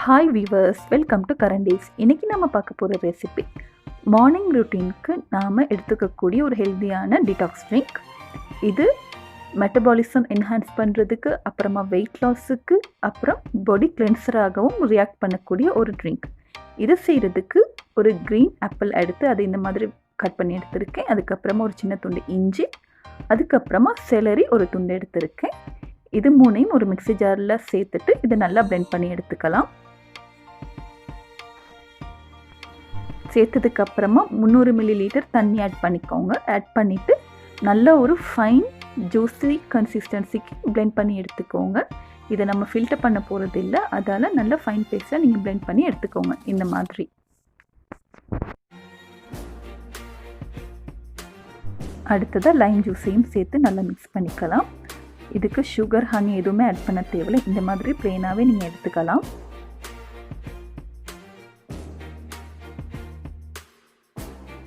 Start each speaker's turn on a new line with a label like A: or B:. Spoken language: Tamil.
A: Hi viewers, welcome to Karan-Dees. இன்றைக்கி நம்ம பார்க்க போகிற ரெசிபி மார்னிங் ரொட்டீனுக்கு நாம் எடுத்துக்கக்கூடிய ஒரு ஹெல்த்தியான டிடாக்ஸ் ட்ரிங்க். இது மெட்டபாலிசம் என்ஹான்ஸ் பண்ணுறதுக்கு, அப்புறமா வெயிட் லாஸுக்கு, அப்புறம் பாடி கிளென்சராகவும் ரியாக்ட் பண்ணக்கூடிய ஒரு ட்ரிங்க். இது செய்கிறதுக்கு ஒரு க்ரீன் ஆப்பிள் எடுத்து அதை இந்த மாதிரி கட் பண்ணி எடுத்திருக்கேன். அதுக்கப்புறமா ஒரு சின்ன துண்டு இஞ்சி, அதுக்கப்புறமா செலரி ஒரு துண்டு எடுத்திருக்கேன். இது மூணையும் ஒரு மிக்ஸி ஜாரில் சேர்த்துட்டு இதை நல்லா பிளெண்ட் பண்ணி எடுத்துக்கலாம். சேர்த்ததுக்கப்புறமா 300 ml தண்ணி ஆட் பண்ணிக்கோங்க. ஆட் பண்ணிவிட்டு நல்ல ஒரு ஃபைன் ஜூஸி கன்சிஸ்டன்சிக்கு பிளெண்ட் பண்ணி எடுத்துக்கோங்க. இதை நம்ம ஃபில்டர் பண்ண போகிறது இல்லை, அதால் நல்ல ஃபைன் பேஸ்ட்டாக நீங்கள் பிளெண்ட் பண்ணி எடுத்துக்கோங்க இந்த மாதிரி. அடுத்ததாக லைம் ஜூஸையும் சேர்த்து நல்லா மிக்ஸ் பண்ணிக்கலாம். இதுக்கு சுகர், ஹனி எதுவுமே ஆட் பண்ண தேவையில்லை. இந்த மாதிரி ப்ளெயினாகவே நீங்கள் எடுத்துக்கலாம்.